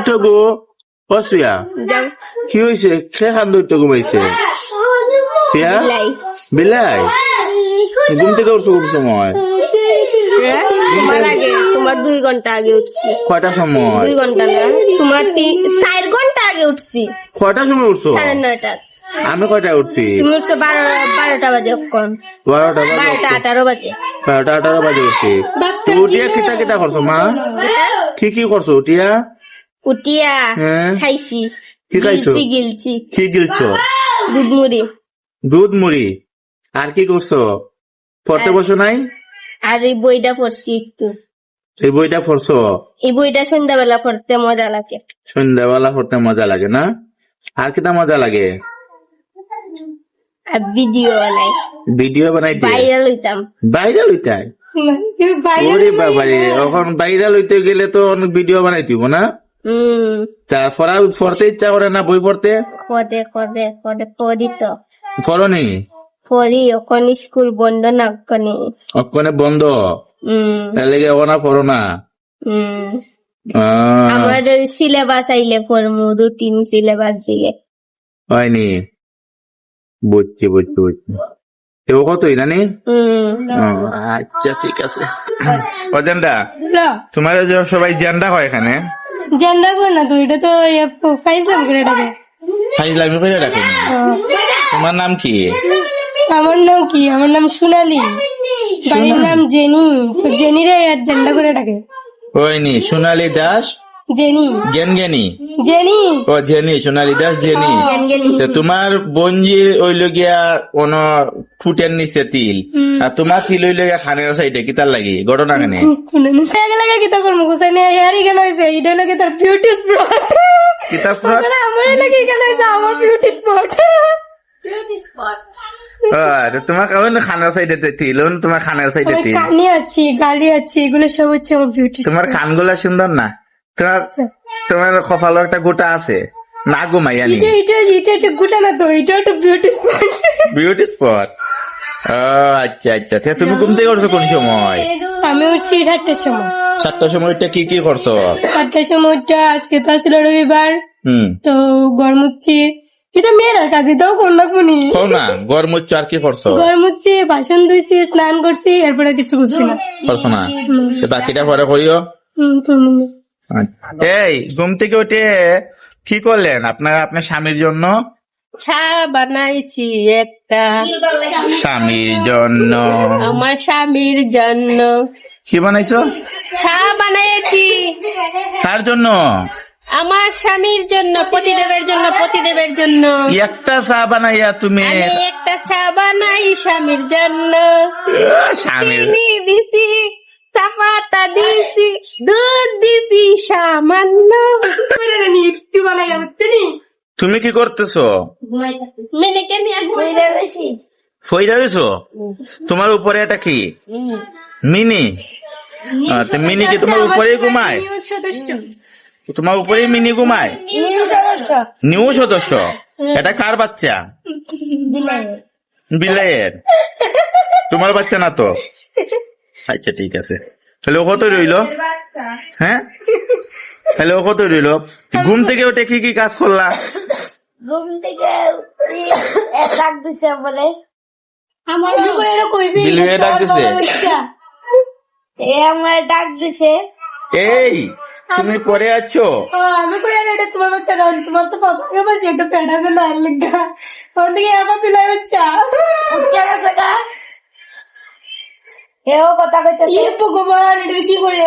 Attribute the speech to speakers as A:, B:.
A: তো গো অসিয়া কি হয়েছে? খে খান তো ঘুমাইছে সিয়া বিলাই ঘুম থেকে উঠছো কোন সময়?
B: তোমার আগে, তোমার 2 ঘন্টা আগে উঠছি।
A: কয়টার সময়?
B: 2 ঘন্টা না, তোমার 4 ঘন্টা আগে উঠছি।
A: কয়টার সময় উঠছো?
B: 9:30।
A: আমি কয়টায় উঠছি?
B: তুমি উঠছো 12টা বাজে। কখন?
A: 12টা বাজে।
B: 12টা 18 বাজে।
A: 12টা 18 বাজে উঠছি। তো উঠিয়া কিতা করছো মা? কি করছো উঠিয়া?
B: উঠিয়া
A: হ্যাঁ
B: খাইছি।
A: কি খাইছো?
B: গিলছি।
A: কি গিলছো?
B: দুধ মুড়ি।
A: দুধ মুড়ি। আর কি করছো? পড়তে বসো নাই?
B: আর এই বইটা পড়ছি একটু।
A: এই বইটা পড়ছো?
B: এই বইটা সন্ধ্যাবেলা পড়তে মজা লাগে।
A: সন্ধ্যাবেলা পড়তে মজা লাগে না? আর কিটা মজা লাগে?
B: আর ভিডিও বানাই।
A: ভিডিও বানাইতে
B: ভাইরাল হইতাম।
A: ভাইরাল হইতাই? ওরে বাবারে, এখন ভাইরাল হইতে গেলে তো অনেক ভিডিও বানাইতে হইব না? পড়তে ইচ্ছা করে না বই পড়তে?
B: পড়ি তো।
A: পড়নি?
B: পড়ি, ওখান স্কুল বন্ধ না ওখানে।
A: ওখানে বন্ধ? তাহলে ওখানে পড়ো না?
B: আমার সিলেবাস আইলে পড়মু, রুটিন সিলেবাস দিলে।
A: হয়নি? বুঝছি। এও কতই নানি? আচ্ছা ঠিক আছে। অজেন্ডা তোমার যে সবাই জেন্ডা হয় এখানে?
B: জেন্ডা কর না তো, এটা তো ফাইজলাম করে ডাকে।
A: ফাইজলামি করে ডাকে? তোমার নাম কি?
B: আমার নাম কি? আমার নাম সোনালি। বাড়ির নাম জেনি। জেনিরে আর জেন্ডা করে ডাকে।
A: হয়নি? সোনালী দাস
B: জেনি।
A: জেনি। ও জেনি, সোনালী দাস জেনি। তোমার বঞ্জির ওইল গিয়া কোন ফুটের নিচে তিল, আর তোমার তিল হইল গিয়া খানের সাইডে কিতার লাগি ঘটনা কেনে?
B: কিতা করবো গোসাইনি হেয়ারি কেন হয়েছে? এটা লাগে তার বিউটি স্পট।
A: কিতা স্পট?
B: আমার লাগে কেন হয়েছে? আমার বিউটি স্পট।
A: তোমার কেমন খানের সাইডে তিল? তোমার খানের সাইডে তিল?
B: কানি আছি, গাড়ি আছে, এগুলো সব হচ্ছে আমার বিউটি।
A: তোমার খানগুলা সুন্দর না? তোমার কপালে একটা গোটা আছে না ঘুমাই আনি?
B: এটা গোটা না তো, এটা একটা বিউটি স্পট।
A: Beauty spot. আচ্ছা। তুমি ঘুম থেকে উঠছো কোন সময়?
B: আমি উঠছি 7টার সময়।
A: 7টার সময় উঠে কি করছো?
B: 7টার সময় উঠে, আজকে তো ছিল রবিবার, তো ঘর মুছছি। এটা মেয়েরার কাজে তাও কোন লাগবনি
A: না? ঘর মুছছো আর কি করছো?
B: ঘর মুছছি, বাসন ধুইছি, স্নান করছি, এরপরে কিছু করছি না।
A: করছো না? বাকিটা পরে করিও। এই ঘুম থেকে উঠে কি করলেন আপনার স্বামীর জন্য?
B: চা বানাইছি একটা।
A: স্বামীর জন্য?
B: আমার স্বামীর জন্য।
A: কি বানাইছো?
B: চা বানাইছি।
A: কার জন্য?
B: আমার স্বামীর জন্য, পতিদেবের জন্য।
A: একটা চা বানাইয়া তুমি?
B: আমি একটা চা বানাই স্বামীর জন্য।
A: স্বামীর
B: চিনি দিছি, চাপাতা দিছি, দুধ দিছি সামান্য। একটু বানাই যাবে।
A: তুমি কি করতেছো?
B: মিনিকে নিয়ে
A: ফইরা রয়েছো? তোমার উপরে এটা কি মিনি? মিনি কি তোমার উপরেই ঘুমায়? তোমার উপরেই মিনি ঘুমায়? নিউ সদস্য? এটা কার বাচ্চা? বিলাইয়ের। তোমার বাচ্চা না তো? আচ্ছা ঠিক আছে। তাহলে ও কত রইল? হ্যাঁ, তাহলে ও কত রইল? ঘুম থেকে ওঠে কি কাজ করলা?
C: ঘুম থেকে ডাক দিছে বলে
B: আমার
A: ডাক দিছে?
C: আমার ডাক দিছে।
A: এই তুমি পরে আছো?
B: আমি কই আর এটা তোমার বাচ্চা না, তোমার তো বাবার বাচ্চা, এটা পেড়া গেল আর লাগা ওর দিকে একা পিলাই বাচ্চা
C: উঠে গেছে গা। এও কথা কইতেছে।
B: ভগবান, এটা কি করে